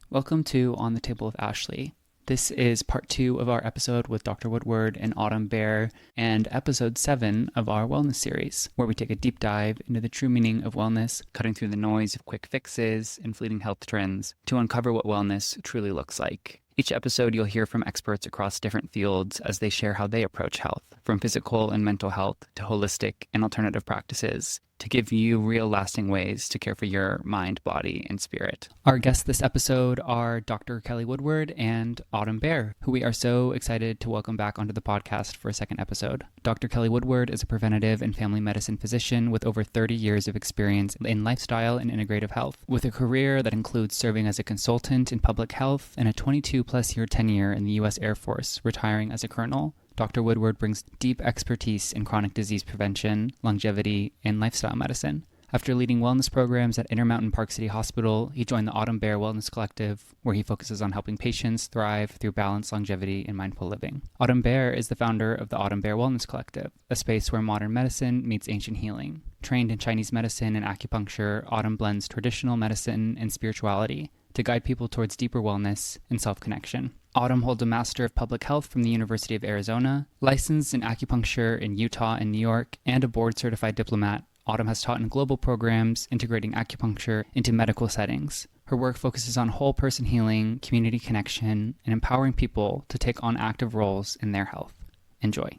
Welcome to On the Table with Ashley. This is part 2 of our episode with Dr. Woodward and Autumn Bear, and episode 7 of our wellness series, where we take a deep dive into the true meaning of wellness, cutting through the noise of quick fixes and fleeting health trends to uncover what wellness truly looks like. Each episode, you'll hear from experts across different fields as they share how they approach health, from physical and mental health to holistic and alternative practices, to give you real lasting ways to care for your mind, body, and spirit. Our guests this episode are Dr. Kelly Woodward and Autumn Bear, who we are so excited to welcome back onto the podcast for a second episode. Dr. Kelly Woodward is a preventive and family medicine physician with over 30 years of experience in lifestyle and integrative health, with a career that includes serving as a consultant in public health and a 22-plus year tenure in the U.S. Air Force, retiring as a colonel. Dr. Woodward brings deep expertise in chronic disease prevention, longevity, and lifestyle medicine. After leading wellness programs at Intermountain Park City Hospital, he joined the Autumn Bear Wellness Collective, where he focuses on helping patients thrive through balanced longevity and mindful living. Autumn Bear is the founder of the Autumn Bear Wellness Collective, a space where modern medicine meets ancient healing. Trained in Chinese medicine and acupuncture, Autumn blends traditional medicine and spirituality to guide people towards deeper wellness and self-connection. Autumn holds a Master of Public Health from the University of Arizona, licensed in acupuncture in Utah and New York, and a board-certified diplomat. Autumn has taught in global programs integrating acupuncture into medical settings. Her work focuses on whole person healing, community connection, and empowering people to take on active roles in their health. Enjoy.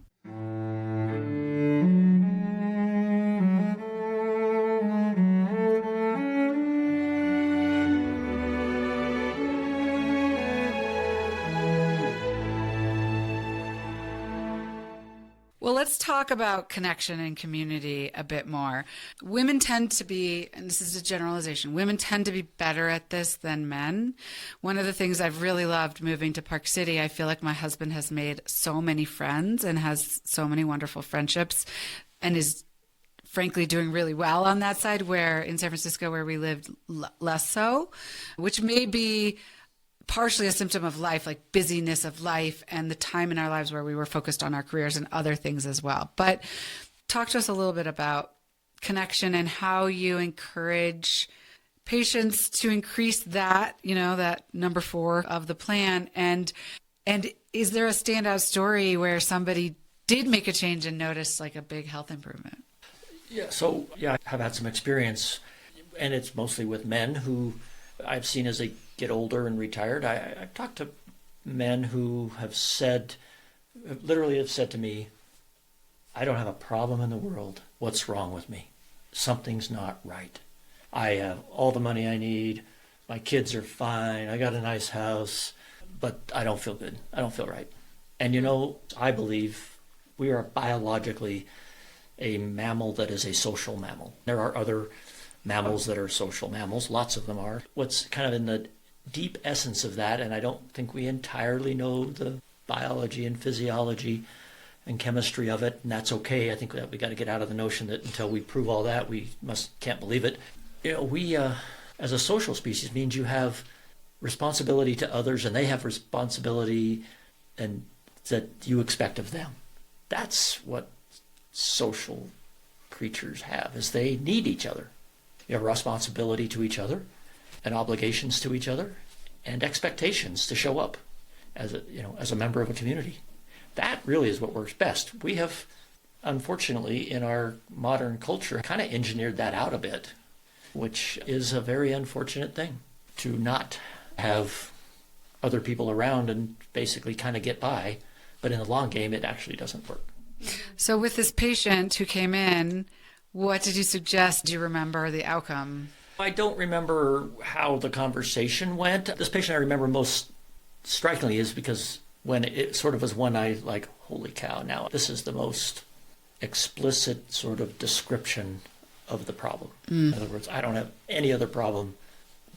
Well, let's talk about connection and community a bit more. Women tend to be, and this is a generalization, women tend to be better at this than men. One of the things I've really loved moving to Park City, I feel like my husband has made so many friends and has so many wonderful friendships and is frankly doing really well on that side, where in San Francisco where we lived less so, which may be partially a symptom of life, like busyness of life and the time in our lives where we were focused on our careers and other things as well. But talk to us a little bit about connection and how you encourage patients to increase that, that number 4 of the plan. And is there a standout story where somebody did make a change and noticed like a big health improvement? I have had some experience, and it's mostly with men who I've seen as they get older and retired. I've talked to men who literally have said to me, I don't have a problem in the world. What's wrong with me? Something's not right. I have all the money I need. My kids are fine. I got a nice house, but I don't feel good. I don't feel right. And I believe we are biologically a mammal that is a social mammal. There are other mammals that are social mammals. Lots of them are. What's kind of in the deep essence of that, and I don't think we entirely know the biology and physiology and chemistry of it, and that's okay. I think that we got to get out of the notion that until we prove all that, we can't believe it. We as a social species means you have responsibility to others, and they have responsibility and that you expect of them. That's what social creatures have, is they need each other. You have responsibility to each other and obligations to each other and expectations to show up as a member of a community. That really is what works best. We have, unfortunately, in our modern culture, kind of engineered that out a bit, which is a very unfortunate thing, to not have other people around and basically kind of get by. But in the long game, it actually doesn't work. So with this patient who came in, what did you suggest? Do you remember the outcome? I don't remember how the conversation went. This patient I remember most strikingly is because when it sort of was one I like, holy cow, now this is the most explicit sort of description of the problem. In other words, I don't have any other problem.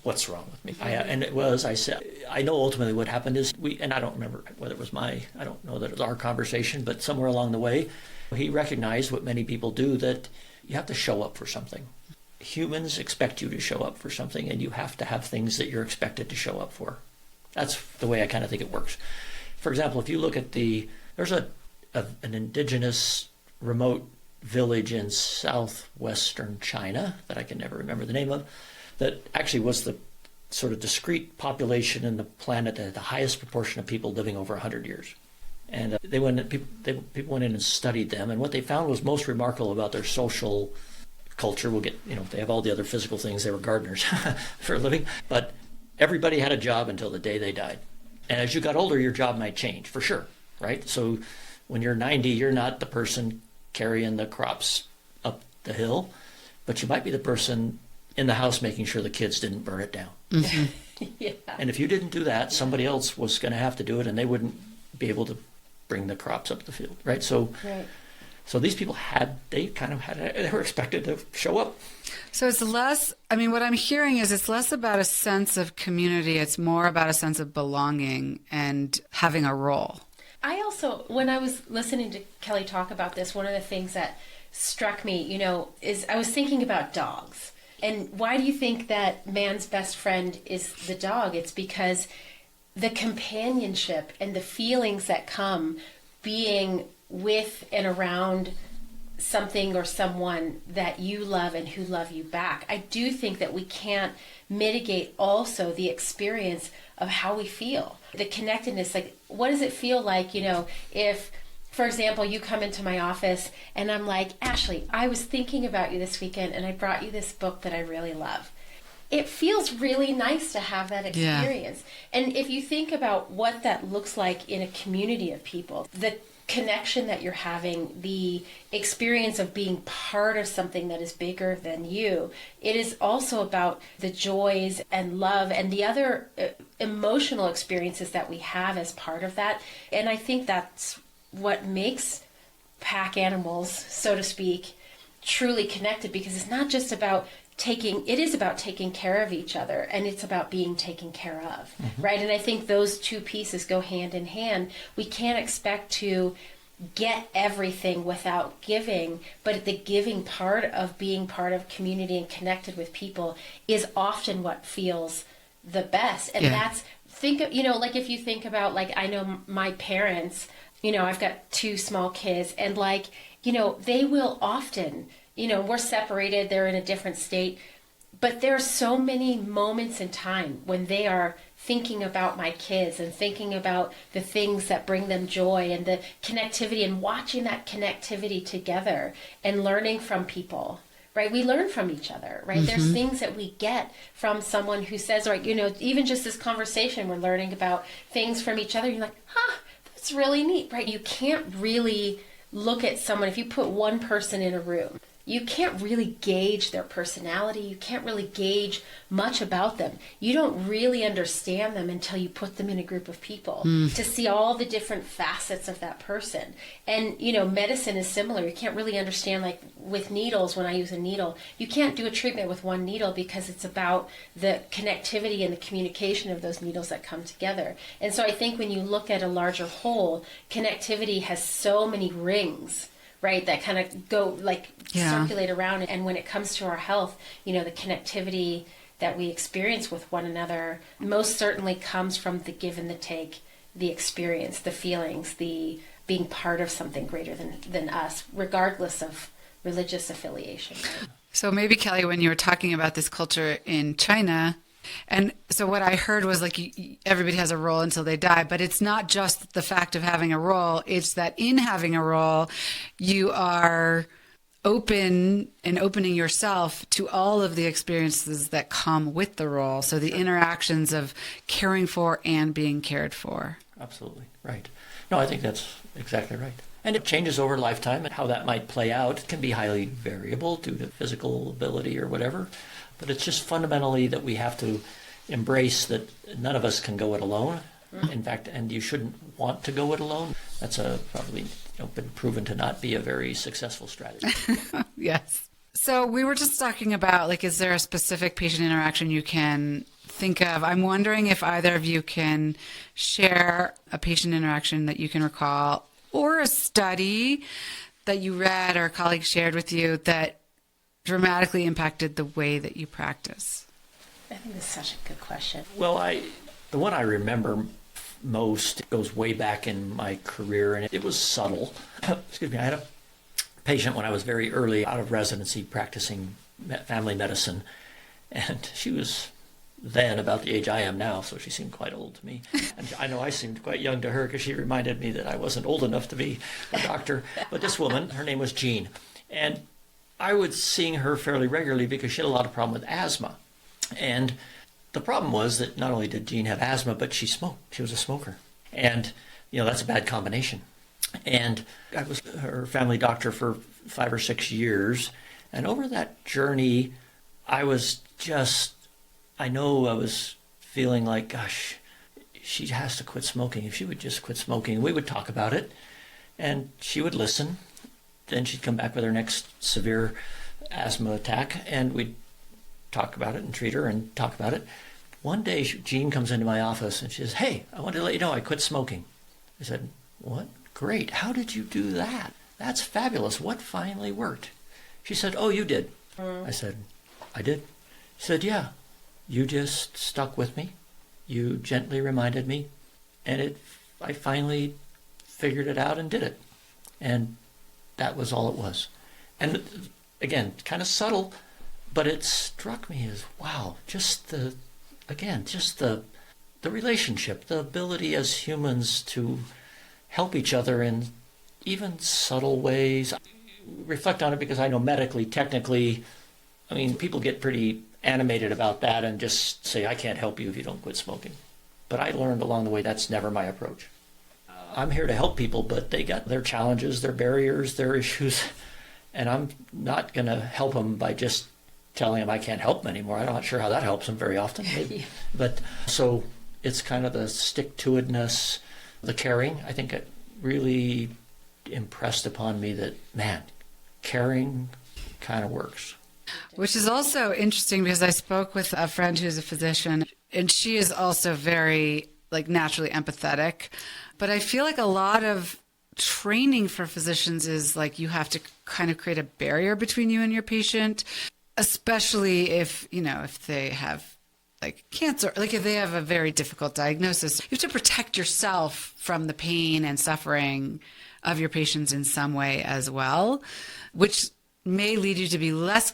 What's wrong with me? I said, I know ultimately what happened is and I don't remember whether it was I don't know that it was our conversation, but somewhere along the way, he recognized what many people do, that you have to show up for something. Humans expect you to show up for something, and you have to have things that you're expected to show up for. That's the way I kind of think it works. For example, if you look at there's an indigenous remote village in southwestern China that I can never remember the name of, that actually was the sort of discrete population in the planet that had the highest proportion of people living over 100 years. And people went in and studied them, and what they found was most remarkable about their social culture. They have all the other physical things. They were gardeners for a living, but everybody had a job until the day they died. And as you got older, your job might change, for sure, right? So when you're 90, you're not the person carrying the crops up the hill, but you might be the person in the house making sure the kids didn't burn it down. Mm-hmm. Yeah. And if you didn't do that, somebody else was going to have to do it, and they wouldn't be able to bring the crops up the field, right? So these people they were expected to show up. So it's less, what I'm hearing is it's less about a sense of community. It's more about a sense of belonging and having a role. I also, when I was listening to Kelly talk about this, one of the things that struck me, is I was thinking about dogs. And why do you think that man's best friend is the dog? It's because the companionship and the feelings that come being with and around something or someone that you love and who love you back. I do think that we can't mitigate also the experience of how we feel. The connectedness, like what does it feel like, if, for example, you come into my office and I'm like, Ashley, I was thinking about you this weekend and I brought you this book that I really love. It feels really nice to have that experience. Yeah. And if you think about what that looks like in a community of people, the connection that you're having, the experience of being part of something that is bigger than you, it is also about the joys and love and the other emotional experiences that we have as part of that. And I think that's what makes pack animals, so to speak, truly connected, because it's not just about it is about taking care of each other, and it's about being taken care of, right? And I think those two pieces go hand in hand. We can't expect to get everything without giving, but the giving part of being part of community and connected with people is often what feels the best. And that's, like if you think about, like, I know my parents, I've got two small kids, and they will often, we're separated, they're in a different state, but there are so many moments in time when they are thinking about my kids and thinking about the things that bring them joy and the connectivity, and watching that connectivity together and learning from people, right? We learn from each other, right? Mm-hmm. There's things that we get from someone who says, right, even just this conversation, we're learning about things from each other. You're like, that's really neat, right? You can't really look at someone, if you put one person in a room, you can't really gauge their personality. You can't really gauge much about them. You don't really understand them until you put them in a group of people to see all the different facets of that person. And, medicine is similar. You can't really understand, like with needles, when I use a needle, you can't do a treatment with one needle because it's about the connectivity and the communication of those needles that come together. And so I think when you look at a larger whole, connectivity has so many rings, right, that kind of go circulate around. And when it comes to our health, the connectivity that we experience with one another most certainly comes from the give and the take, the experience, the feelings, the being part of something greater than us, regardless of religious affiliation. So maybe, Kelly, when you were talking about this culture in China, and so what I heard was everybody has a role until they die, but it's not just the fact of having a role. It's that in having a role, you are opening yourself to all of the experiences that come with the role. So the interactions of caring for and being cared for. Absolutely. Right. No, I think that's exactly right. And it changes over lifetime, and how that might play out can be highly variable due to physical ability or whatever. But it's just fundamentally that we have to embrace that none of us can go it alone. In fact, and you shouldn't want to go it alone. That's probably been proven to not be a very successful strategy. Yes. So we were just talking about, is there a specific patient interaction you can think of? I'm wondering if either of you can share a patient interaction that you can recall, or a study that you read or a colleague shared with you that dramatically impacted the way that you practice. I think that's such a good question. Well, the one I remember most goes way back in my career, and it was subtle. Excuse me, I had a patient when I was very early out of residency practicing family medicine, and she was then about the age I am now, so she seemed quite old to me. And I know I seemed quite young to her because she reminded me that I wasn't old enough to be a doctor. But this woman, her name was Jean, and I was seeing her fairly regularly because she had a lot of problem with asthma. And the problem was that not only did Jean have asthma, but she smoked. She was a smoker. And, that's a bad combination. And I was her family doctor for 5 or 6 years. And over that journey, I was feeling like, gosh, she has to quit smoking. If she would just quit smoking, we would talk about it. And she would listen. Then she'd come back with her next severe asthma attack, and we'd talk about it and treat her and talk about it. One day, Jean comes into my office and she says, "Hey, I wanted to let you know I quit smoking." I said, "What? Great. How did you do that? That's fabulous. What finally worked?" She said, "Oh, you did." I said, "I did?" She said, "Yeah. You just stuck with me. You gently reminded me, and I finally figured it out and did it." And that was all it was. And again, kind of subtle, but it struck me as, wow, just the relationship, the ability as humans to help each other in even subtle ways. I reflect on it because I know medically, technically, people get pretty animated about that and just say, "I can't help you if you don't quit smoking." But I learned along the way that's never my approach. I'm here to help people, but they got their challenges, their barriers, their issues, and I'm not going to help them by just telling them I can't help them anymore. I'm not sure how that helps them very often. Yeah. But so it's kind of the stick-to-itness, the caring. I think it really impressed upon me that, man, caring kind of works. Which is also interesting because I spoke with a friend who's a physician, and she is also very naturally empathetic. But I feel like a lot of training for physicians is you have to kind of create a barrier between you and your patient, especially if they have cancer, if they have a very difficult diagnosis. You have to protect yourself from the pain and suffering of your patients in some way as well, which may lead you to be less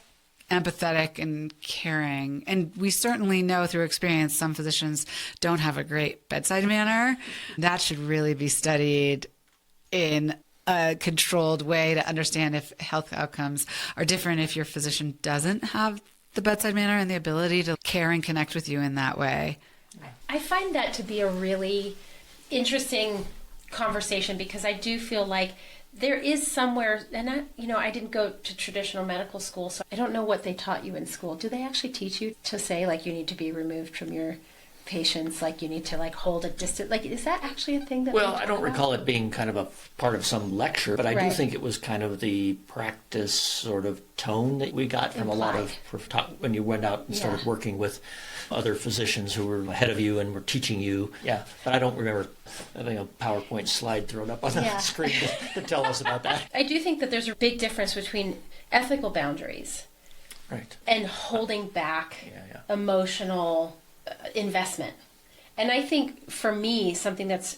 empathetic and caring. And we certainly know through experience some physicians don't have a great bedside manner. That should really be studied in a controlled way to understand if health outcomes are different if your physician doesn't have the bedside manner and the ability to care and connect with you in that way. I find that to be a really interesting conversation because I do feel like there is somewhere, and I didn't go to traditional medical school, so I don't know what they taught you in school. Do they actually teach you to say you need to be removed from your patients, you need to hold a distance? Is that actually a thing that? Well, I don't recall it being kind of a part of some lecture, but I do think it was kind of the practice sort of tone that we got from a lot of when you went out and started working with other physicians who were ahead of you and were teaching you. Yeah, but I don't remember having a PowerPoint slide thrown up on the screen to tell us about that. I do think that there's a big difference between ethical boundaries, and holding back emotional investment. And I think for me, something that's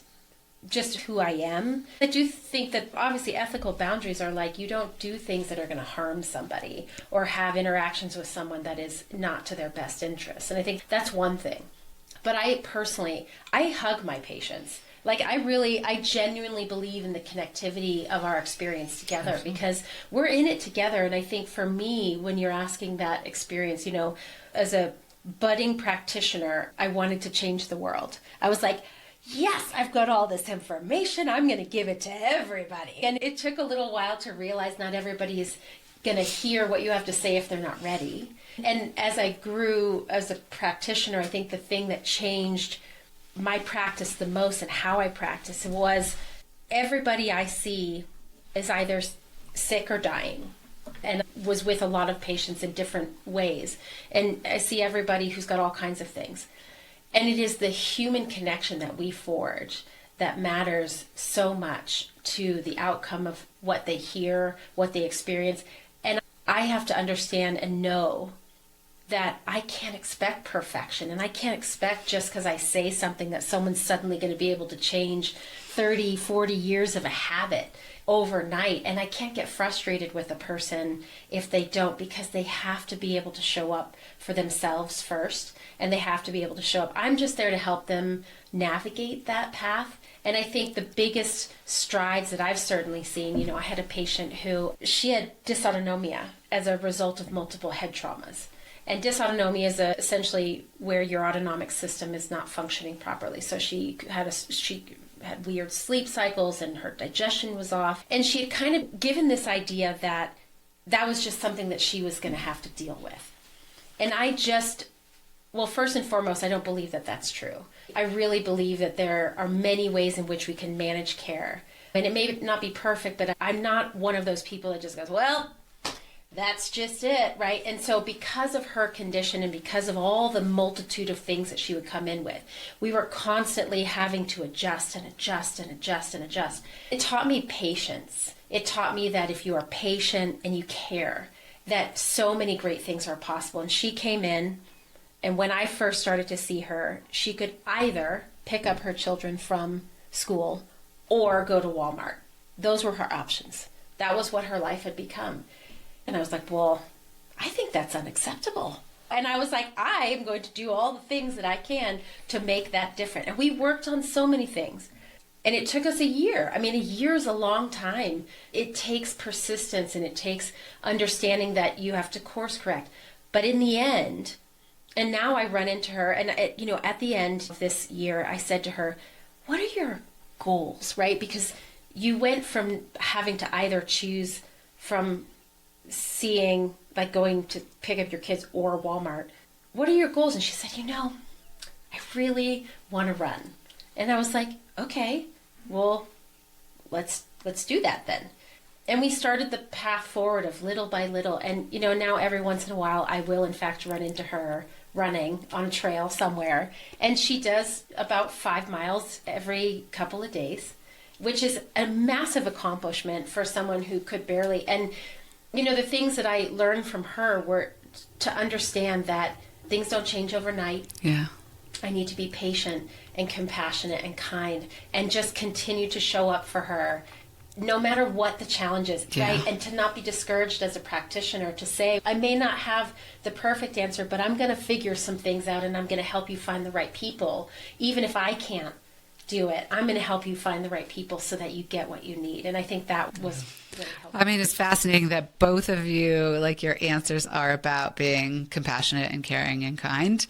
just who I am, I do think that obviously ethical boundaries are you don't do things that are going to harm somebody or have interactions with someone that is not to their best interest. And I think that's one thing. But I hug my patients. I genuinely believe in the connectivity of our experience together. Absolutely. Because we're in it together. And I think for me, when you're asking that experience, as a budding practitioner, I wanted to change the world. I was like, yes, I've got all this information. I'm going to give it to everybody. And it took a little while to realize not everybody is going to hear what you have to say if they're not ready. And as I grew as a practitioner, I think the thing that changed my practice the most and how I practice was everybody I see is either sick or dying. And was with a lot of patients in different ways. And I see everybody who's got all kinds of things. And it is the human connection that we forge that matters so much to the outcome of what they hear, what they experience. And I have to understand and know that I can't expect perfection, and I can't expect just because I say something that someone's suddenly going to be able to change 30, 40 years of a habit overnight. And I can't get frustrated with a person if they don't, because they have to be able to show up for themselves first, and they have to be able to show up. I'm just there to help them navigate that path. And I think the biggest strides that I've certainly seen, I had a patient who, she had dysautonomia as a result of multiple head traumas. And dysautonomia is essentially where your autonomic system is not functioning properly. So she had weird sleep cycles, and her digestion was off. And she had kind of given this idea that that was just something that she was going to have to deal with. And well, first and foremost, I don't believe that that's true. I really believe that there are many ways in which we can manage care. And it may not be perfect, but I'm not one of those people that just goes, well, that's just it, right? And so because of her condition and because of all the multitude of things that she would come in with, we were constantly having to adjust and adjust and adjust and adjust. It taught me patience. It taught me that if you are patient and you care, that so many great things are possible. And she came in, and when I first started to see her, she could either pick up her children from school or go to Walmart. Those were her options. That was what her life had become. And I was like, well, I think that's unacceptable. And I was like, I am going to do all the things that I can to make that different. And we worked on so many things. And it took us a year. I mean, a year is a long time. It takes persistence, and it takes understanding that you have to course correct. But in the end, and now I run into her, and at the end of this year, I said to her, what are your goals, right? Because you went from having to either choose from seeing, like going to pick up your kids or Walmart. What are your goals? And she said, I really want to run. And I was like, okay, well, let's do that then. And we started the path forward of little by little. And, now every once in a while, I will in fact run into her running on a trail somewhere. And she does about 5 miles every couple of days, which is a massive accomplishment for someone who could barely. And the things that I learned from her were to understand that things don't change overnight. Yeah. I need to be patient and compassionate and kind and just continue to show up for her no matter what the challenge is, right? And to not be discouraged as a practitioner, to say, I may not have the perfect answer, but I'm going to figure some things out, and I'm going to help you find the right people. Even if I can't do it, I'm going to help you find the right people so that you get what you need. And I think that was really helpful. I mean, it's fascinating that both of you, like, your answers are about being compassionate and caring and kind,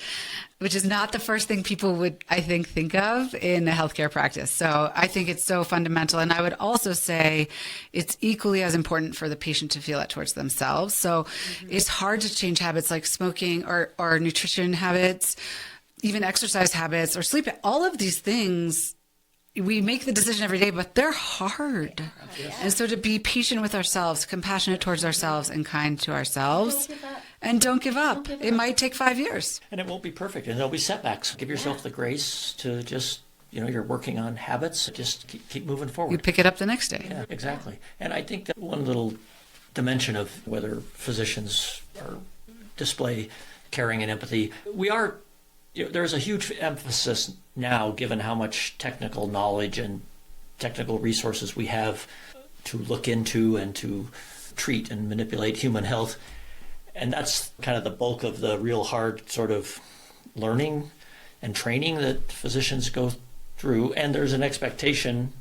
which is not the first thing people would, I think of in a healthcare practice. So I think it's so fundamental. And I would also say it's equally as important for the patient to feel that towards themselves. So it's hard to change habits like smoking or nutrition habits, even exercise habits or sleep. All of these things, we make the decision every day, but they're hard. Yeah. And so to be patient with ourselves, compassionate towards ourselves, and kind to ourselves. Don't give up. It might take 5 years. And it won't be perfect, and there'll be setbacks. Give yourself the grace to just, you're working on habits. Just keep moving forward. You pick it up the next day. Yeah, exactly. And I think that one little dimension of whether physicians display caring and empathy, there's a huge emphasis now, given how much technical knowledge and technical resources we have to look into and to treat and manipulate human health. And that's kind of the bulk of the real hard sort of learning and training that physicians go through. And there's an expectation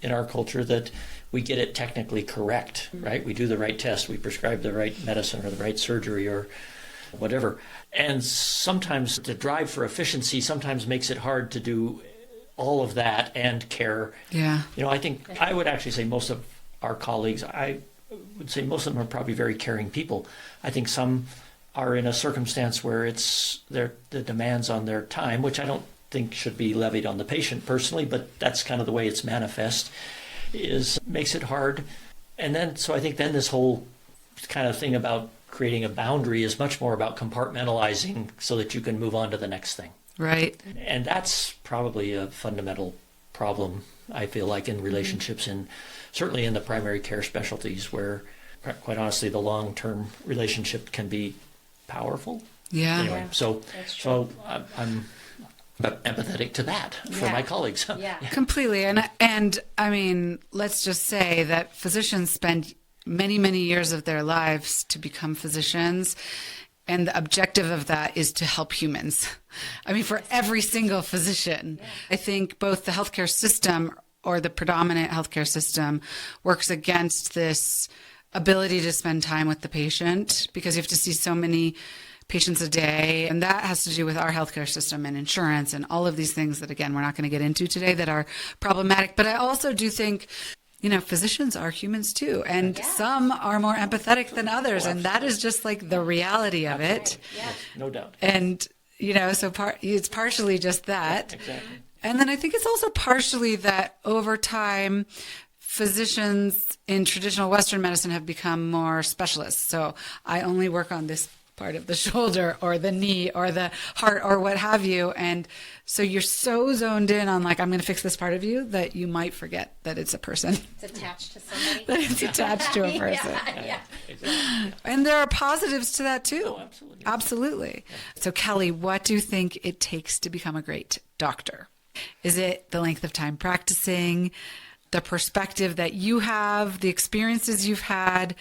in our culture that we get it technically correct, right? We do the right test, we prescribe the right medicine or the right surgery or whatever. And sometimes the drive for efficiency sometimes makes it hard to do all of that and care. Yeah. I think I would actually say most of our colleagues, I would say most of them are probably very caring people. I think some are in a circumstance where the demands on their time, which I don't think should be levied on the patient personally, but that's kind of the way it's manifest, makes it hard. And then, so I think then this whole kind of thing about creating a boundary is much more about compartmentalizing so that you can move on to the next thing. Right. And that's probably a fundamental problem, I feel like, in relationships, and certainly in the primary care specialties, where, quite honestly, the long-term relationship can be powerful. Yeah. Anyway, so That's true. so I'm empathetic to that for Yeah. my colleagues. Yeah. Completely. And I mean, let's just say that physicians spend many, many years of their lives to become physicians. And the objective of that is to help humans. I mean, for every single physician, I think both the healthcare system or the predominant healthcare system works against this ability to spend time with the patient because you have to see so many patients a day. And that has to do with our healthcare system and insurance and all of these things that, again, we're not going to get into today that are problematic. But I also do think, you know, physicians are humans too. And some are more empathetic than others. And that is just like the reality of it. Yes, no doubt. And, you know, so it's partially just that. Exactly. And then I think it's also partially that over time, physicians in traditional Western medicine have become more specialists. So I only work on this part of the shoulder or the knee or the heart or what have you. And so you're so zoned in on like, I'm going to fix this part of you that you might forget that it's a person. It's attached to somebody. That it's attached to a person. Yeah. Exactly. And there are positives to that too. Oh, absolutely. Absolutely. So Kelly, what do you think it takes to become a great doctor? Is it the length of time practicing, the perspective that you have, the experiences you've had,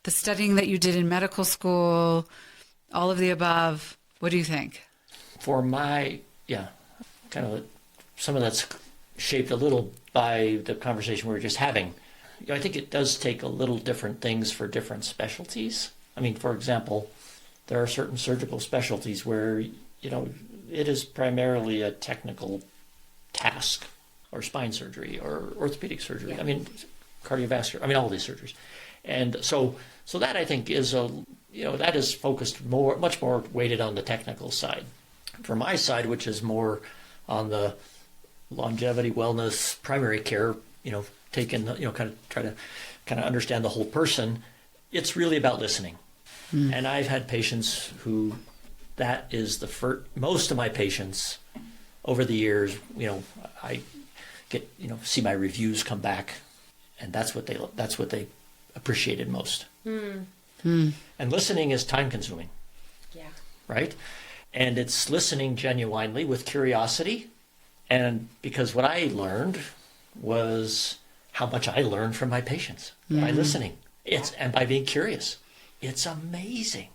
the studying that you did in medical school, all of the above? What do you think? For my, kind of some of that's shaped a little by the conversation we were just having. You know, I think it does take a little different things for different specialties. I mean, for example, there are certain surgical specialties where, you know, it is primarily a technical task, or spine surgery or orthopedic surgery. Yeah. I mean, cardiovascular, I mean, all these surgeries. And so that I think is that is focused much more weighted on the technical side. For my side, which is more on the longevity, wellness, primary care, you know, taking, you know, kind of try to kind of understand the whole person, it's really about listening. And I've had patients who that is the first, most of my patients over the years, you know, I get, you know, see my reviews come back, and that's what they appreciated most. And listening is time consuming. Yeah. Right? And it's listening genuinely with curiosity. And because what I learned was how much I learned from my patients by listening. And by being curious. It's amazing.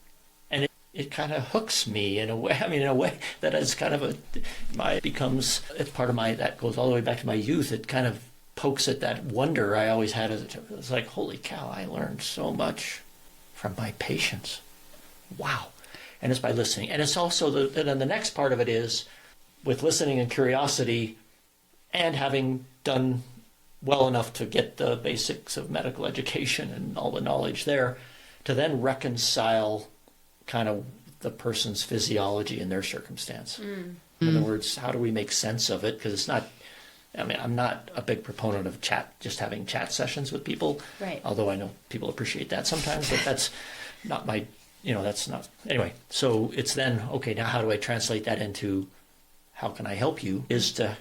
And it kind of hooks me in a way. I mean, in a way that is kind of it's part of that goes all the way back to my youth. It kind of pokes at that wonder I always had. It's like, holy cow, I learned so much from my patients. Wow. And it's by listening. And it's also then the next part of it is with listening and curiosity and having done well enough to get the basics of medical education and all the knowledge there, to then reconcile kind of the person's physiology and their circumstance. In other words, how do we make sense of it? Because it's not, I mean, I'm not a big proponent of just having chat sessions with people. Right. Although I know people appreciate that sometimes, but that's not my, you know, that's not, anyway. So it's then, okay, now how do I translate that into how can I help you? Is to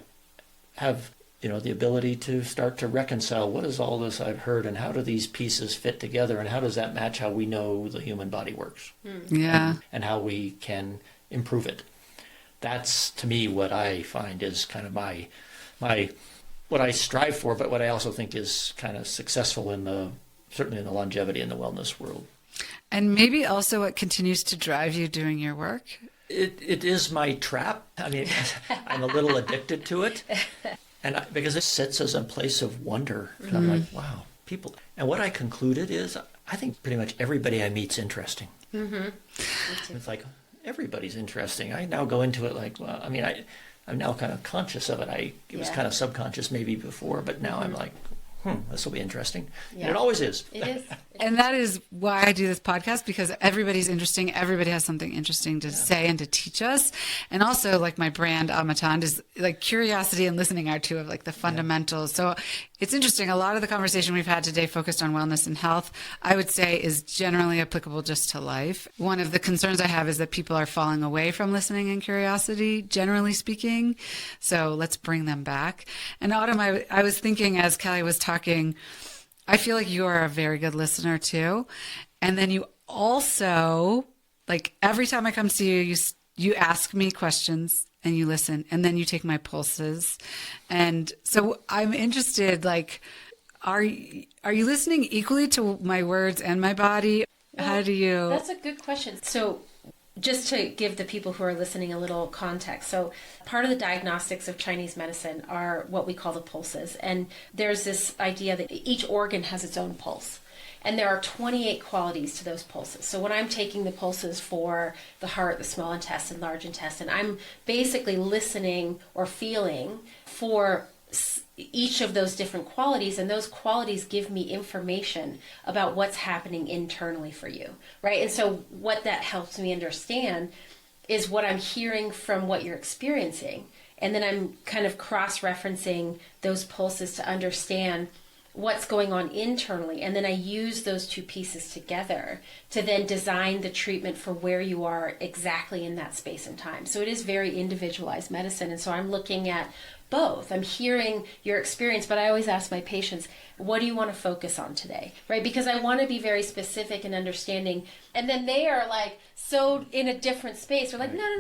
have, you know, the ability to start to reconcile what is all this I've heard and how do these pieces fit together and how does that match how we know the human body works? Yeah. And how we can improve it. That's, to me, what I find is kind of my what I strive for, but what I also think is kind of successful certainly in the longevity and the wellness world. And maybe also what continues to drive you doing your work? It is my trap. I mean, I'm a little addicted to it. And because it sits as a place of wonder. And I'm like, wow, people. And what I concluded is, I think pretty much everybody I meet's interesting. It's like, everybody's interesting. I now go into it like, well, I mean, I'm now kind of conscious of it. It was kind of subconscious maybe before, but now I'm like, this will be interesting. Yeah. And it always is. It is. And that is why I do this podcast, because everybody's interesting. Everybody has something interesting to say and to teach us. And also, like, my brand, Amatand, is like curiosity and listening are two of like the fundamentals. So it's interesting. A lot of the conversation we've had today focused on wellness and health, I would say, is generally applicable just to life. One of the concerns I have is that people are falling away from listening and curiosity, generally speaking. So let's bring them back. And Autumn, I was thinking as Kelly was talking, I feel like you are a very good listener too. And then you also like every time I come to you, you ask me questions and you listen, and then you take my pulses. And so I'm interested, like, are you listening equally to my words and my body? Well, how do you? That's a good question. So just to give the people who are listening a little context. So part of the diagnostics of Chinese medicine are what we call the pulses. And there's this idea that each organ has its own pulse. And there are 28 qualities to those pulses. So when I'm taking the pulses for the heart, the small intestine, large intestine, I'm basically listening or feeling for each of those different qualities, and those qualities give me information about what's happening internally for you, right? And so what that helps me understand is what I'm hearing from what you're experiencing, and then I'm kind of cross-referencing those pulses to understand what's going on internally, and then I use those two pieces together to then design the treatment for where you are exactly in that space and time. So it is very individualized medicine, and so I'm looking at both. I'm hearing your experience, but I always ask my patients, what do you want to focus on today? Right? Because I want to be very specific and understanding. And then they are like so in a different space. They're like, no,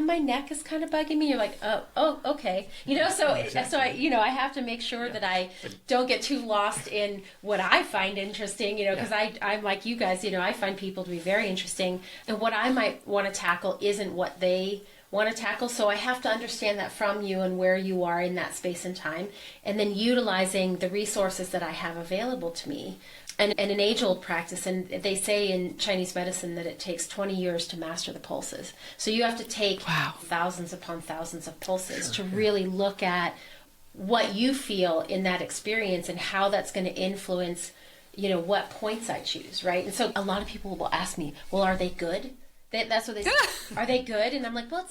my neck is kind of bugging me. You're like, oh, okay. So I have to make sure that I don't get too lost in what I find interesting, because I'm like you guys, I find people to be very interesting. And what I might want to tackle isn't what they want to tackle. So I have to understand that from you and where you are in that space and time, and then utilizing the resources that I have available to me. And an age-old practice, and they say in Chinese medicine that it takes 20 years to master the pulses. So you have to take thousands upon thousands of pulses to really look at what you feel in that experience and how that's going to influence, what points I choose, right? And so a lot of people will ask me, well, are they good? That's what they say. Are they good? And I'm like, well,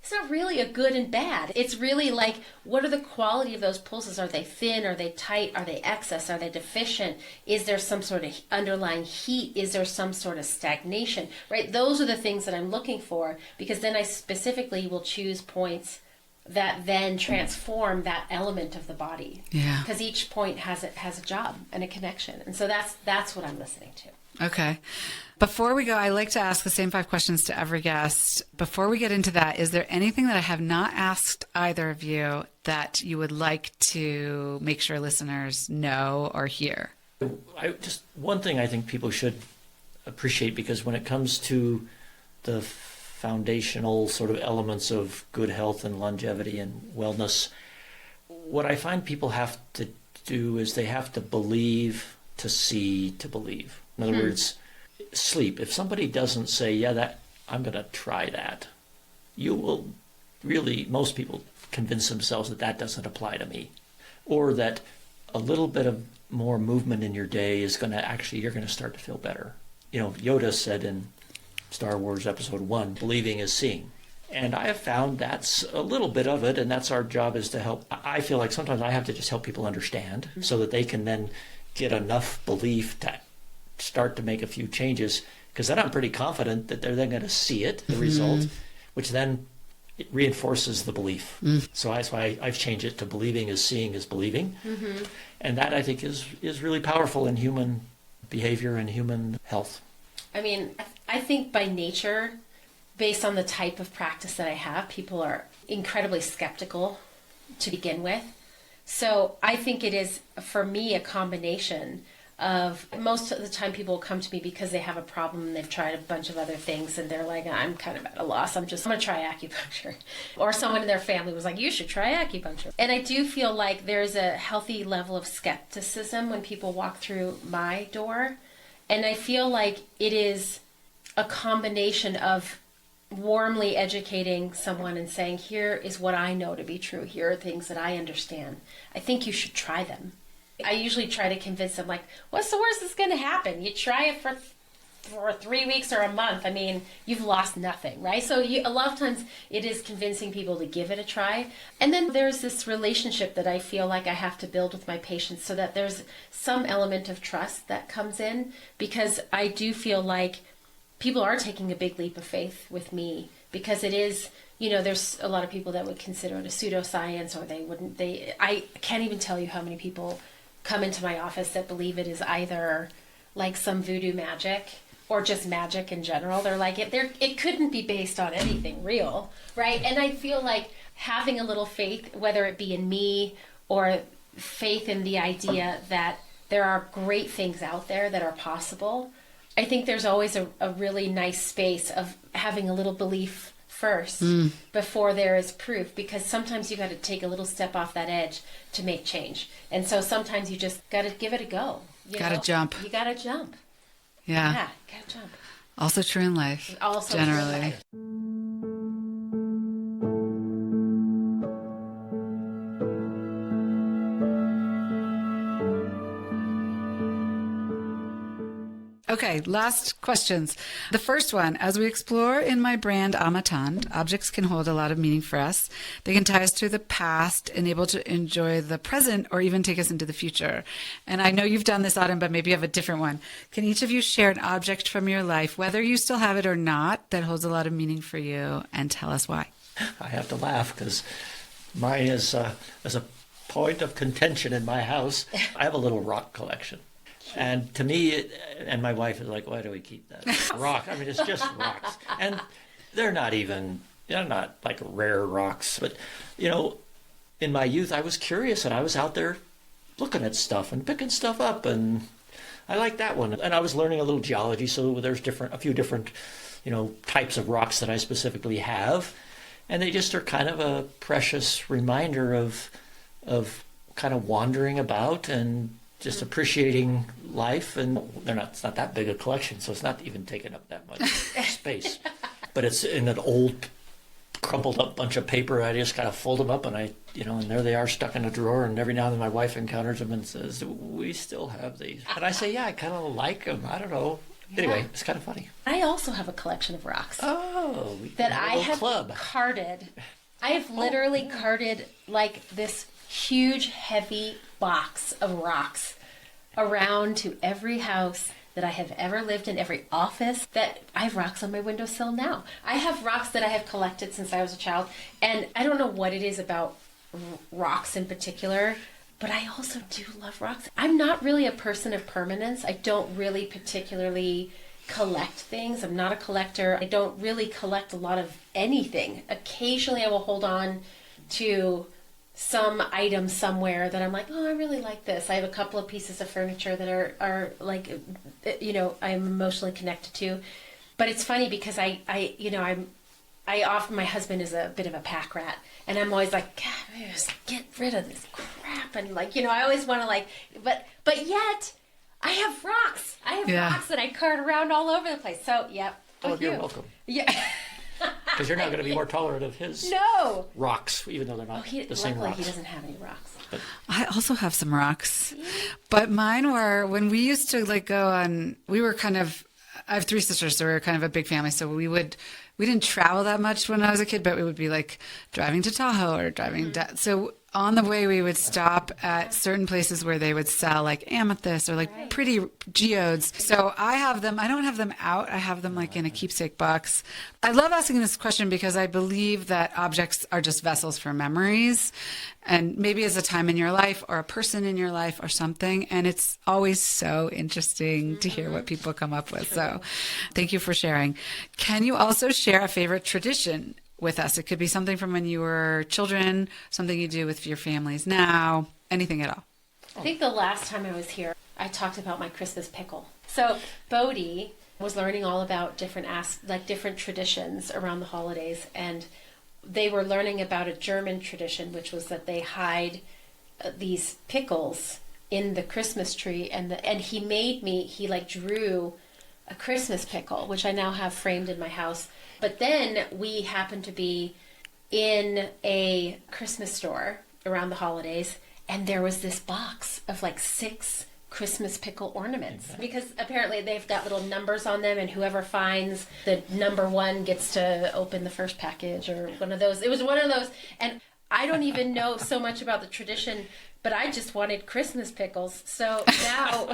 it's not really a good and bad. It's really like, what are the quality of those pulses? Are they thin? Are they tight? Are they excess? Are they deficient? Is there some sort of underlying heat? Is there some sort of stagnation? Right? Those are the things that I'm looking for, because then I specifically will choose points that then transform that element of the body. Yeah. Because each point has a job and a connection. And so that's what I'm listening to. Okay. Before we go, I like to ask the same 5 questions to every guest. Before we get into that, is there anything that I have not asked either of you that you would like to make sure listeners know or hear? One thing I think people should appreciate, because when it comes to the foundational sort of elements of good health and longevity and wellness, what I find people have to do is they have to believe to see to believe. In other words, sleep. If somebody doesn't say, I'm going to try that, you will really, most people convince themselves that doesn't apply to me. Or that a little bit of more movement in your day is going to you're going to start to feel better. Yoda said in Star Wars Episode 1, believing is seeing. And I have found that's a little bit of it, and that's our job, is to help. I feel like sometimes I have to just help people understand so that they can then get enough belief to start to make a few changes, because then I'm pretty confident that they're then going to see it, the result, which then it reinforces the belief. So that's why I've changed it to believing is seeing is believing. And that, I think, is really powerful in human behavior and human health. I mean, I think by nature, based on the type of practice that I have, people are incredibly skeptical to begin with. So I think it is, for me, a combination of, most of the time people will come to me because they have a problem and they've tried a bunch of other things and they're like, I'm kind of at a loss. I'm going to try acupuncture. Or someone in their family was like, you should try acupuncture. And I do feel like there's a healthy level of skepticism when people walk through my door. And I feel like it is a combination of warmly educating someone and saying, here is what I know to be true. Here are things that I understand. I think you should try them. I usually try to convince them, like, what's the worst that's going to happen? You try it for 3 weeks or a month. I mean, you've lost nothing, right? So a lot of times it is convincing people to give it a try. And then there's this relationship that I feel like I have to build with my patients, so that there's some element of trust that comes in, because I do feel like people are taking a big leap of faith with me, because it is, there's a lot of people that would consider it a pseudoscience, or I can't even tell you how many people come into my office that believe it is either like some voodoo magic or just magic in general. They're like, it couldn't be based on anything real, right? And I feel like having a little faith, whether it be in me or faith in the idea that there are great things out there that are possible, I think there's always a really nice space of having a little belief first before there is proof, because sometimes you got to take a little step off that edge to make change. And so sometimes you just got to give it a go. Got to jump. You got to jump. Yeah. Yeah, got to jump. Also true in life. Also generally. true in life. Okay, last questions. The first one, as we explore in my brand Amatand, objects can hold a lot of meaning for us. They can tie us to the past, enable to enjoy the present, or even take us into the future. And I know you've done this, Autumn, but maybe you have a different one. Can each of you share an object from your life, whether you still have it or not, that holds a lot of meaning for you, and tell us why? I have to laugh because mine is as a point of contention in my house. I have a little rock collection. And to me, and my wife is like, why do we keep that rock? I mean, it's just rocks. And they're not like rare rocks. But, in my youth, I was curious and I was out there looking at stuff and picking stuff up. And I like that one. And I was learning a little geology. So there's a few different, types of rocks that I specifically have. And they just are kind of a precious reminder of kind of wandering about and just appreciating life. And it's not that big a collection, so it's not even taking up that much space. But it's in an old, crumpled up bunch of paper. I just kind of fold them up and and there they are stuck in a drawer. And every now and then my wife encounters them and says, we still have these. And I say, yeah, I kind of like them. I don't know. Yeah. Anyway, it's kind of funny. I also have a collection of rocks. Oh, that I have carded. I have literally carded like this huge, heavy box of rocks around to every house that I have ever lived in, every office. That I have rocks on my windowsill now. I have rocks that I have collected since I was a child, and I don't know what it is about rocks in particular, but I also do love rocks. I'm not really a person of permanence. I don't really particularly collect things. I'm not a collector. I don't really collect a lot of anything. Occasionally I will hold on to some item somewhere that I'm like, oh, I really like this. I have a couple of pieces of furniture that are like, I'm emotionally connected to. But it's funny because I often, my husband is a bit of a pack rat, and I'm always like, God, just get rid of this crap. And I always want to but yet I have rocks. I have rocks that I cart around all over the place. So, yep. Oh, you're welcome. Yeah. Because you're not going to be more tolerant of his rocks, even though they're not the same rocks. He doesn't have any rocks. But I also have some rocks, but mine were when we used to go on. I have three sisters, so we were kind of a big family. So we didn't travel that much when I was a kid, but we would be like driving to Tahoe or driving. So on the way, we would stop at certain places where they would sell like amethyst or like pretty geodes. So I have them. I don't have them out. I have them like in a keepsake box. I love asking this question because I believe that objects are just vessels for memories, and maybe as a time in your life or a person in your life or something. And it's always so interesting to hear what people come up with. So thank you for sharing. Can you also share a favorite tradition with us? It could be something from when you were children, something you do with your families now, anything at all. I think the last time I was here, I talked about my Christmas pickle. So Bodhi was learning all about different traditions around the holidays, and they were learning about a German tradition, which was that they hide these pickles in the Christmas tree, and he drew a Christmas pickle, which I now have framed in my house. But then we happened to be in a Christmas store around the holidays, and there was this box of 6 Christmas pickle ornaments, because apparently they've got little numbers on them, and whoever finds the number 1 gets to open the first package, or one of those. It was one of those, and I don't even know so much about the tradition, but I just wanted Christmas pickles. So now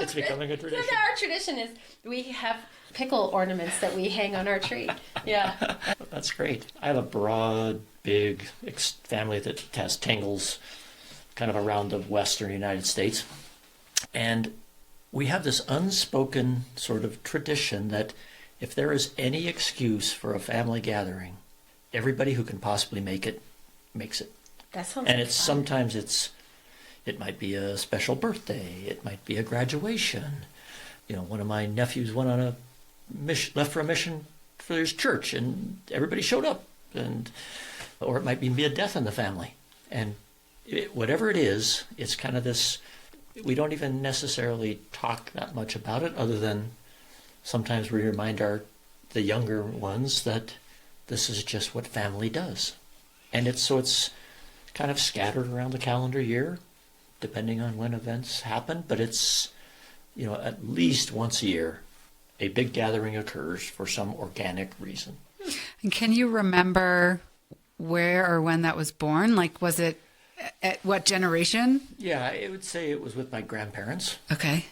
it's becoming a tradition. So now our tradition is we have pickle ornaments that we hang on our tree. Yeah. That's great. I have a broad, big family that has tangles kind of around the western United States. And we have this unspoken sort of tradition that if there is any excuse for a family gathering, everybody who can possibly make it makes it. That sounds And like it's fun. sometimes it might be a special birthday, it might be a graduation. You know, one of my nephews went on a mission, left for a mission for his church, and everybody showed up. Or it might even be a death in the family. And whatever it is, it's kind of this, we don't even necessarily talk that much about it, other than sometimes we remind the younger ones that this is just what family does. And it's kind of scattered around the calendar year, depending on when events happen, but it's, at least once a year, a big gathering occurs for some organic reason. And can you remember where or when that was born? Like, was it at what generation? Yeah, I would say it was with my grandparents. Okay.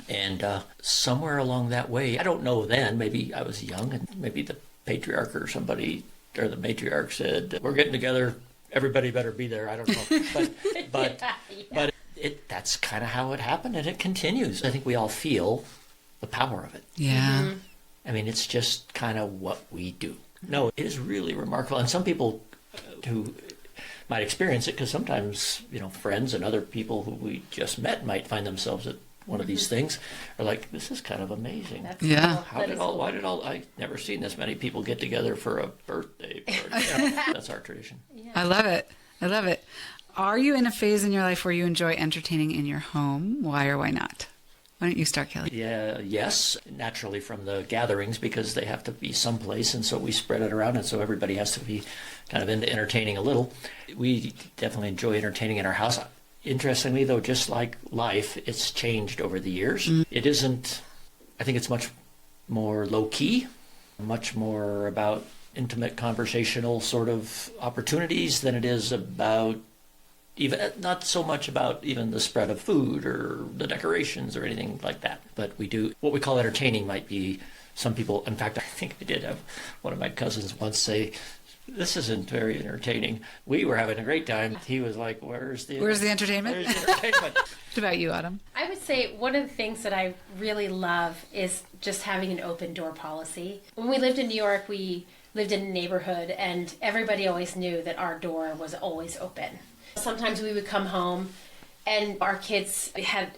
And somewhere along that way, I don't know then, maybe I was young, and maybe the patriarch or somebody, or the matriarch said, we're getting together, everybody better be there. I don't know. But that's kind of how it happened, and it continues. I think we all feel the power of it. Yeah. Mm-hmm. I mean, it's just kind of what we do. No, it is really remarkable. And some people who might experience it, because sometimes, friends and other people who we just met might find themselves at one of these things, are like, this is kind of amazing. That's Yeah. cool. I've never seen this many people get together for a birthday party. That's our tradition. Yeah. I love it. I love it. Are you in a phase in your life where you enjoy entertaining in your home? Why or why not? Why don't you start, Kelly? Yeah, yes, naturally from the gatherings, because they have to be someplace, and so we spread it around, and so everybody has to be kind of into entertaining a little. We definitely enjoy entertaining in our house. Interestingly, though, just like life, it's changed over the years. It isn't, I think it's much more low-key, much more about intimate conversational sort of opportunities than it is about even, not so much about even the spread of food or the decorations or anything like that. But we do, what we call entertaining might be, some people, in fact, I think I did have one of my cousins once say, this isn't very entertaining. We were having a great time. He was like, where's the entertainment? Where's the entertainment? What about you, Autumn? I would say one of the things that I really love is just having an open door policy. When we lived in New York, we lived in a neighborhood, and everybody always knew that our door was always open. Sometimes we would come home and our kids had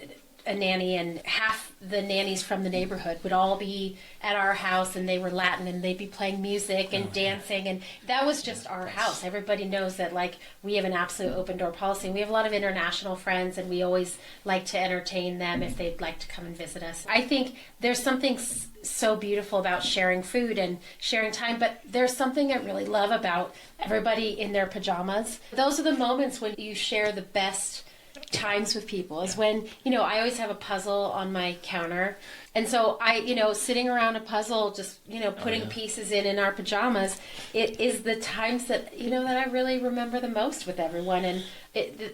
a nanny, and half the nannies from the neighborhood would all be at our house, and they were Latin, and they'd be playing music and dancing, and that was just our house. Everybody knows that, like, we have an absolute open door policy. We have a lot of international friends, and we always like to entertain them if they'd like to come and visit us. I think there's something so beautiful about sharing food and sharing time, but there's something I really love about everybody in their pajamas. Those are the moments when you share the best times with people, is when, I always have a puzzle on my counter, and so I, sitting around a puzzle, just, putting pieces in our pajamas, it is the times that, that I really remember the most with everyone, and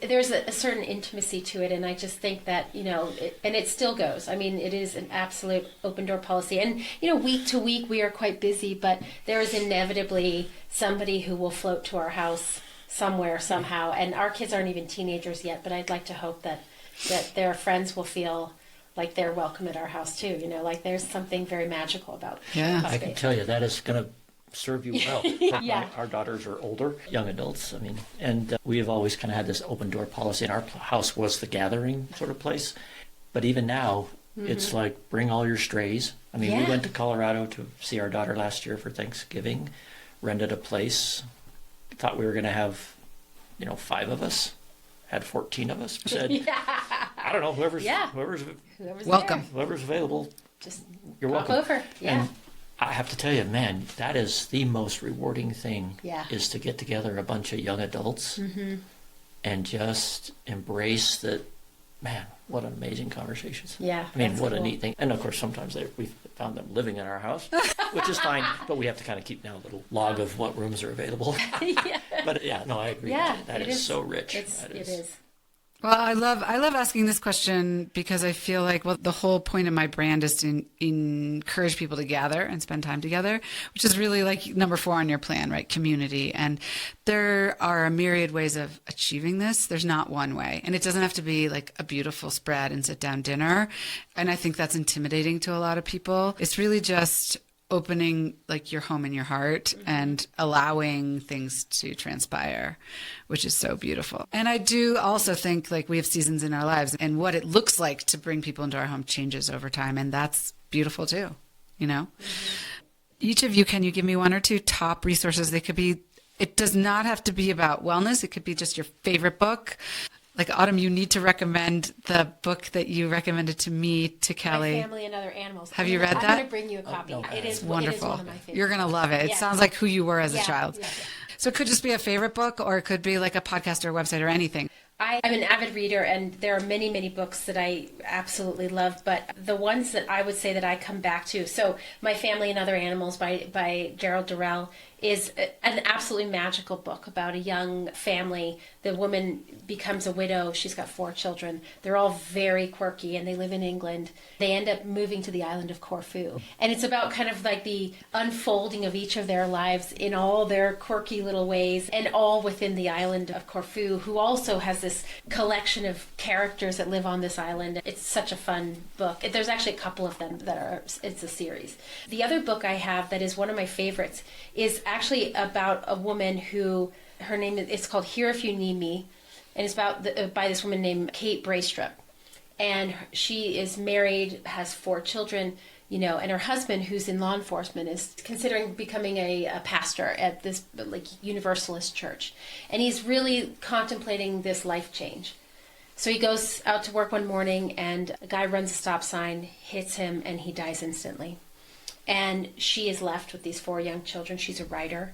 there's a certain intimacy to it, and I just think that, and it still goes. I mean, it is an absolute open door policy, and, week to week we are quite busy, but there is inevitably somebody who will float to our house somewhere, somehow, and our kids aren't even teenagers yet, but I'd like to hope that their friends will feel like they're welcome at our house too. Like there's something very magical about Yeah. I can tell you that is going to serve you well. Yeah. Our daughters are older, young adults, and we have always kind of had this open door policy, and our house was the gathering sort of place. But even now, it's like, bring all your strays. We went to Colorado to see our daughter last year for Thanksgiving, rented a place, thought we were going to have, 5 of us, had 14 of us. Said, I don't know, whoever's Welcome. whoever's available, Just you're pop welcome. over. Yeah. And I have to tell you, man, that is the most rewarding thing, Yeah. is to get together a bunch of young adults and just embrace that, man, what an amazing conversations. Yeah, What that's a cool. neat thing. And of course, sometimes we've found them living in our house, which is fine, but we have to kind of keep now a little log of what rooms are available. Yeah. But yeah, no, I agree. Yeah, That it is so rich. It is. Well, I love asking this question because I feel like the whole point of my brand is to encourage people to gather and spend time together, which is really like number 4 on your plan, right? Community. And there are a myriad ways of achieving this. There's not one way, and it doesn't have to be like a beautiful spread and sit down dinner. And I think that's intimidating to a lot of people. It's really just opening like your home and your heart and allowing things to transpire, which is so beautiful. And I do also think like we have seasons in our lives, and what it looks like to bring people into our home changes over time. And that's beautiful too, you know? Each of you, can you give me 1 or 2 top resources? They could be, it does not have to be about wellness. It could be just your favorite book. Like Autumn, you need to recommend the book that you recommended to me, to Kelly. My Family and Other Animals. Have you read that? I'm going to bring you a copy. no. It is Wonderful. It is one of my favorites. You're going to love it. It Yeah. sounds like who you were as a Yeah, child. yeah. So it could just be a favorite book, or it could be like a podcast or a website or anything. I'm an avid reader, and there are many, many books that I absolutely love, but the ones that I would say that I come back to, so My Family and Other Animals by Gerald Durrell is an absolutely magical book about a young family. The woman becomes a widow. She's got 4 children. They're all very quirky, and they live in England. They end up moving to the island of Corfu. And it's about kind of like the unfolding of each of their lives in all their quirky little ways, and all within the island of Corfu, who also has this collection of characters that live on this island. It's such a fun book. There's actually a couple of them that are, it's a series. The other book I have that is one of my favorites is actually about a woman who, her name is, it's called Here If You Need Me, and it's about by this woman named Kate Braystrup. And she is married, has 4 children, you know, and her husband, who's in law enforcement, is considering becoming a pastor at this like Universalist church. And he's really contemplating this life change. So he goes out to work one morning, and a guy runs a stop sign, hits him, and he dies instantly. And she is left with these 4 young children. She's a writer.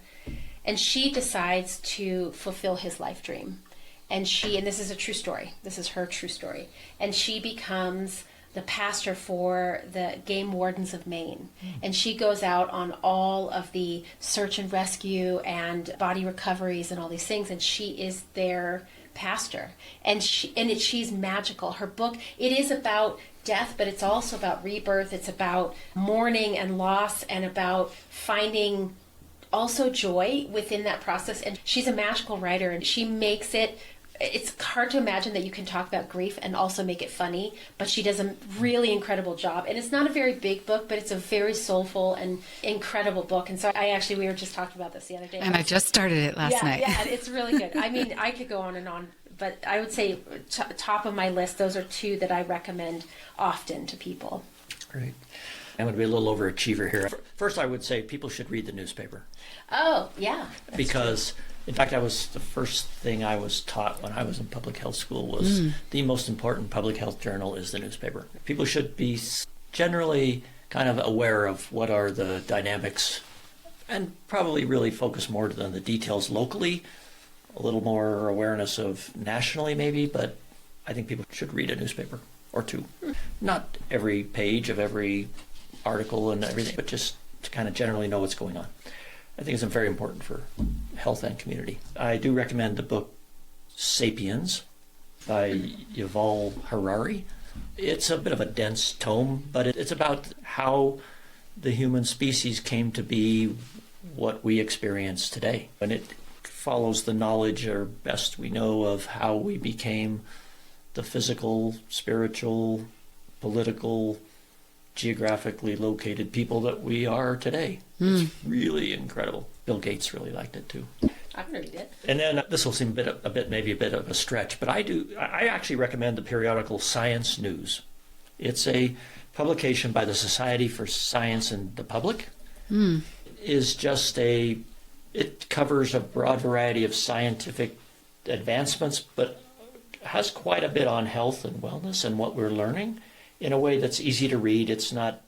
And she decides to fulfill his life dream. And this is a true story. This is her true story. And she becomes the pastor for the game wardens of Maine. And she goes out on all of the search and rescue and body recoveries and all these things. And she is their pastor. And she's magical. Her book, it is about death, but it's also about rebirth. It's about mourning and loss, and about finding also joy within that process. And she's a magical writer, and she makes it's hard to imagine that you can talk about grief and also make it funny, but she does a really incredible job. And it's not a very big book, but it's a very soulful and incredible book. And so we were just talking about this the other day. And I just started it last night. Yeah, it's really good. I mean, I could go on and on, but I would say top of my list, those are 2 that I recommend often to people. Great. I'm going to be a little overachiever here. First, I would say people should read the newspaper. Oh, yeah. Because, in fact, the first thing I was taught when I was in public health school was the most important public health journal is the newspaper. People should be generally kind of aware of what are the dynamics, and probably really focus more on the details locally, a little more awareness of nationally maybe, but I think people should read a newspaper or 2. Not every page of every article and everything, but just to kind of generally know what's going on. I think it's very important for health and community. I do recommend the book Sapiens by Yuval Harari. It's a bit of a dense tome, but it's about how the human species came to be what we experience today. And it follows the knowledge, or best we know, of how we became the physical, spiritual, political, geographically located people that we are today. It's really incredible. Bill Gates really liked it too. I've read it. And then this will seem maybe a bit of a stretch, but I actually recommend the periodical Science News. It's a publication by the Society for Science and the Public. It covers a broad variety of scientific advancements, but has quite a bit on health and wellness and what we're learning in a way that's easy to read. It's not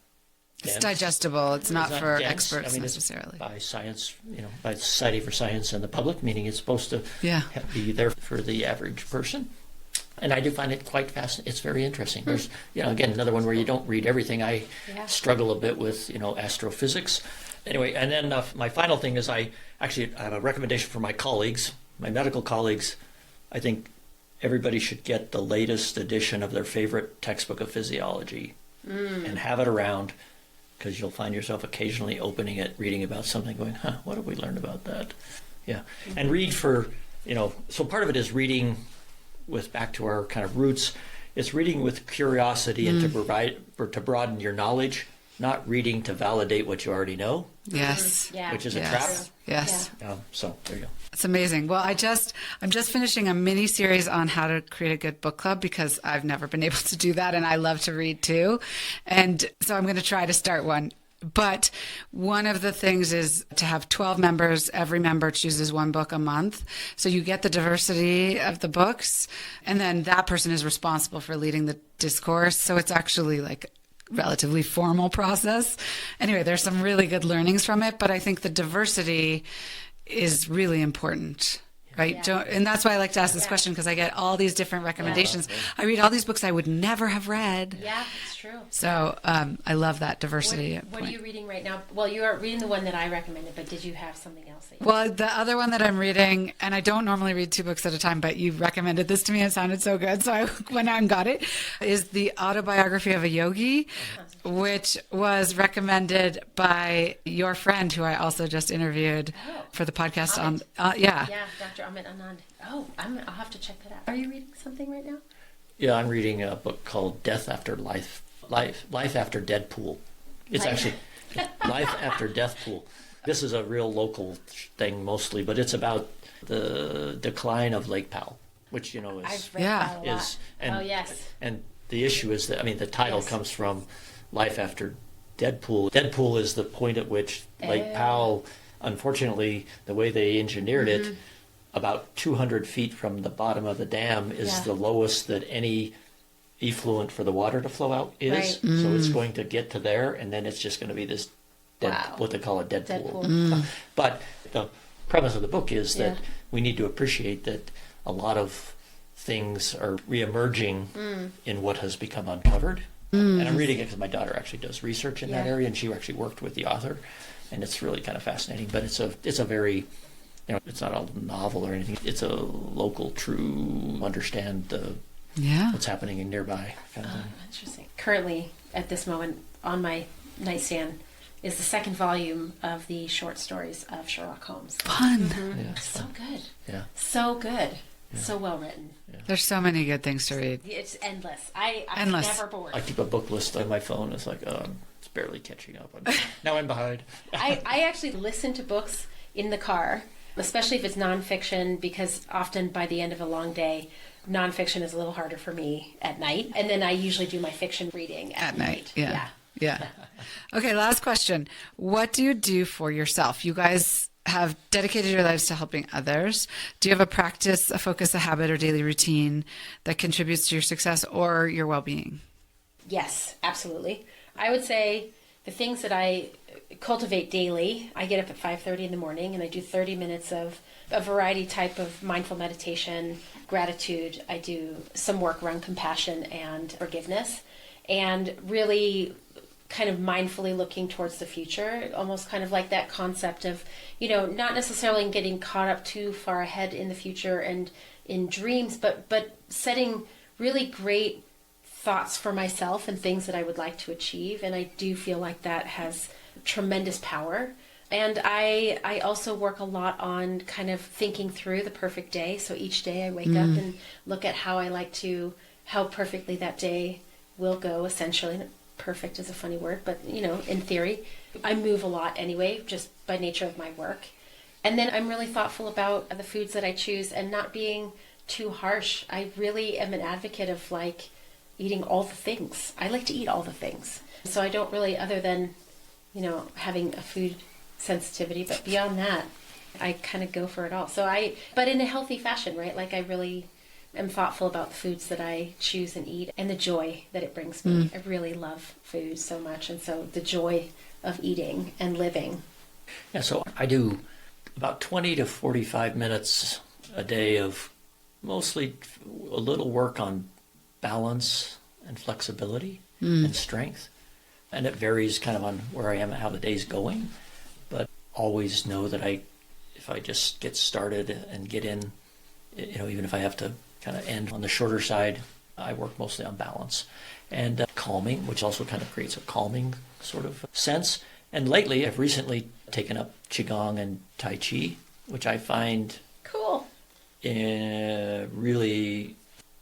dense. It's digestible. It's not for dense. experts It's necessarily. by science, by the Society for Science and the Public, meaning it's supposed to be there for the average person. And I do find it quite fascinating. It's very interesting. There's, again, another one where you don't read everything. I struggle a bit with, astrophysics. Anyway, and then my final thing is I have a recommendation for my colleagues, my medical colleagues. I think everybody should get the latest edition of their favorite textbook of physiology and have it around, because you'll find yourself occasionally opening it, reading about something, going, what have we learned about that? Yeah. And read for, so part of it is reading with, back to our kind of roots, it's reading with curiosity and to broaden your knowledge, not reading to validate what you already know. Yes. Yeah. Which is a trap. Yes. So there you go. It's amazing. Well, I'm just finishing a mini series on how to create a good book club, because I've never been able to do that, and I love to read too. And so I'm going to try to start one. But one of the things is to have 12 members. Every member chooses one book a month. So you get the diversity of the books, and then that person is responsible for leading the discourse. So it's actually like relatively formal process. Anyway, there's some really good learnings from it, but I think the diversity is really important. Right. Yeah. And that's why I like to ask this question, because I get all these different recommendations. I read all these books I would never have read. Yeah, it's true. So I love that diversity. What are you reading right now? Well, you are reading the one that I recommended, but did you have something else? Well, the other one that I'm reading, and I don't normally read 2 books at a time, but you recommended this to me. It sounded so good. So I went out and got it, is The Autobiography of a Yogi, which was recommended by your friend, who I also just interviewed for the podcast on. Yeah, Dr. Amit Anand. Oh, I'll have to check that out. Are you reading something right now? Yeah, I'm reading a book called Death After Life After Deadpool. It's actually Life After Deathpool. This is a real local thing mostly, but it's about the decline of Lake Powell, which is I've read that a lot. Yes. And the issue is that the title comes from Life After Deadpool. Deadpool is the point at which Lake Powell, unfortunately, the way they engineered it, about 200 feet from the bottom of the dam is the lowest that any effluent for the water to flow out is. Right. So it's going to get to there, and then it's just going to be this what they call a Deadpool. But the premise of the book is that we need to appreciate that a lot of things are reemerging in what has become uncovered. And I'm reading it because my daughter actually does research in that area, and she actually worked with the author, and it's really kind of fascinating. But it's a very, it's not a novel or anything. It's a local, true, understand what's happening in nearby kind of thing. Interesting. Currently, at this moment, on my nightstand is the second volume of the short stories of Sherlock Holmes. Fun. Yeah, it's So fun. good. Yeah. So good. Yeah. So well written. Yeah. There's so many good things to read. It's endless. I'm Endless. never bored. I keep a book list on my phone. It's like, it's barely catching up. Now I'm behind. I actually listen to books in the car, especially if it's nonfiction, because often by the end of a long day, nonfiction is a little harder for me at night. And then I usually do my fiction reading at night. Yeah. Okay, last question. What do you do for yourself? You guys have dedicated your lives to helping others. Do you have a practice, a focus, a habit, or daily routine that contributes to your success or your well-being? Yes, absolutely. I would say the things that I cultivate daily, I get up at 5:30 in the morning and I do 30 minutes of a variety type of mindful meditation, gratitude. I do some work around compassion and forgiveness, and really kind of mindfully looking towards the future, almost kind of like that concept of, not necessarily getting caught up too far ahead in the future and in dreams, but setting really great thoughts for myself and things that I would like to achieve. And I do feel like that has tremendous power. And I also work a lot on kind of thinking through the perfect day. So each day I wake up and look at how perfectly that day will go, essentially. Perfect is a funny word, but in theory, I move a lot anyway, just by nature of my work. And then I'm really thoughtful about the foods that I choose and not being too harsh. I really am an advocate of eating all the things. I like to eat all the things. So I don't really, other than, having a food sensitivity, but beyond that, I kind of go for it all. But in a healthy fashion, right? I really am thoughtful about the foods that I choose and eat and the joy that it brings me. I really love food so much. And so the joy of eating and living. Yeah, so I do about 20 to 45 minutes a day of mostly a little work on balance and flexibility and strength. And it varies kind of on where I am and how the day's going. But always know that if I just get started and get in even if I have to kind of end on the shorter side, I work mostly on balance and calming, which also kind of creates a calming sort of sense. And lately, I've recently taken up Qigong and Tai Chi, which I find Cool. Really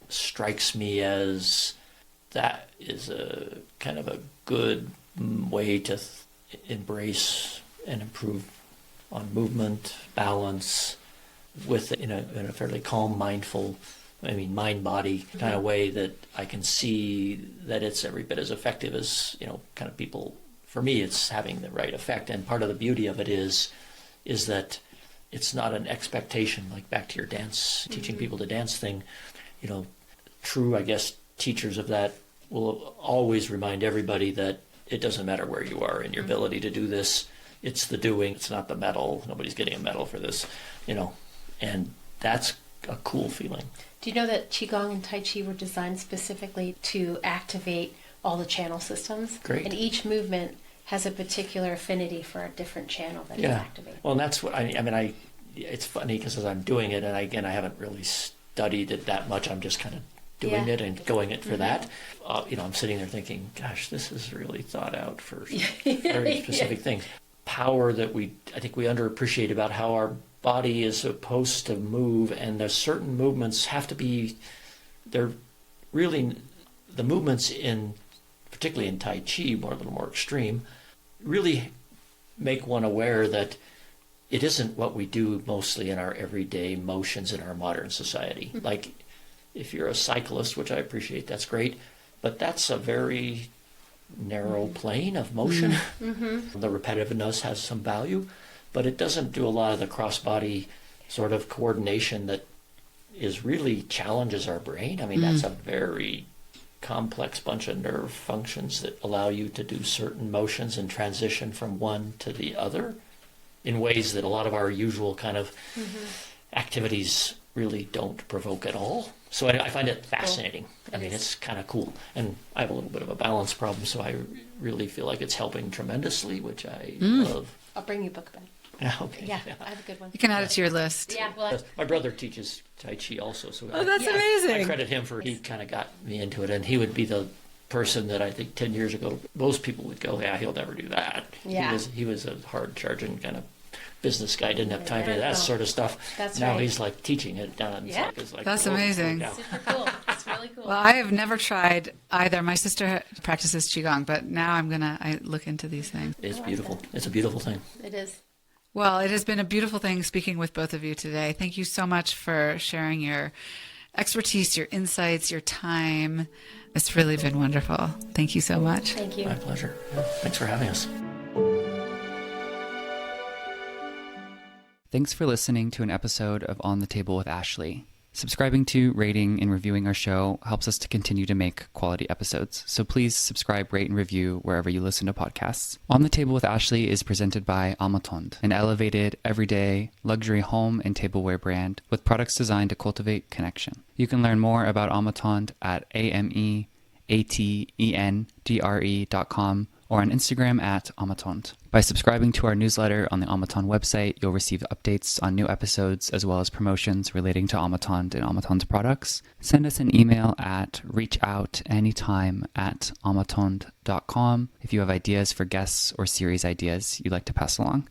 strikes me as that is a kind of a good way to embrace and improve on movement, balance, with in a fairly calm, mindful, mind-body kind of way that I can see that it's every bit as effective as, kind of people. For me, it's having the right effect. And part of the beauty of it is that it's not an expectation, like back to your dance, teaching people to dance thing. True, I guess, teachers of that will always remind everybody that it doesn't matter where you are in your ability to do this. It's the doing. It's not the medal. Nobody's getting a medal for this, and that's a cool feeling. Do you know that Qigong and Tai Chi were designed specifically to activate all the channel systems? Great. And each movement has a particular affinity for a different channel that is activated. Well, and that's what it's funny because as I'm doing it, and again, I haven't really studied it that much. I'm just kind of doing it and going it for that. I'm sitting there thinking, gosh, this is really thought out for very specific things. Power that I think we underappreciate about how our body is supposed to move, and there's certain movements have to be, they're really, the movements particularly in Tai Chi, a little more extreme, really make one aware that it isn't what we do mostly in our everyday motions in our modern society. Like, if you're a cyclist, which I appreciate, that's great, but that's a very narrow plane of motion. The repetitiveness has some value, but it doesn't do a lot of the cross-body sort of coordination that really challenges our brain. That's a very complex bunch of nerve functions that allow you to do certain motions and transition from one to the other in ways that a lot of our usual kind of activities really don't provoke at all. So I find it fascinating. It's kind of cool. And I have a little bit of a balance problem, so I really feel like it's helping tremendously, which I love. I'll bring you a book bag. Okay. Yeah, I have a good one. You can add it to your list. Yeah, well, my brother teaches Tai Chi also, so that's amazing. I credit him he kind of got me into it, and he would be the person that I think 10 years ago most people would go, yeah, he'll never do that. Yeah. He was a hard charging kind of business guy, didn't have time for that sort of stuff. That's now right. he's like teaching it down. Yeah. That's amazing. super cool. It's really cool. Well, I have never tried either. My sister practices Qigong, but now I look into these things. It's beautiful. It's a beautiful thing. It is. Well, it has been a beautiful thing speaking with both of you today. Thank you so much for sharing your expertise, your insights, your time. It's really been wonderful. Thank you so much. Thank you. My pleasure. Yeah, thanks for having us. Thanks for listening to an episode of On the Table with Ashley. Subscribing to, rating, and reviewing our show helps us to continue to make quality episodes. So please subscribe, rate, and review wherever you listen to podcasts. On the Table with Ashley is presented by Amatond, an elevated, everyday, luxury home and tableware brand with products designed to cultivate connection. You can learn more about Amatond at amatendre.com or on Instagram at Amatond. By subscribing to our newsletter on the Amatond website, you'll receive updates on new episodes as well as promotions relating to Amatond and Amatond's products. Send us an email at reachoutanytime@amatond.com if you have ideas for guests or series ideas you'd like to pass along.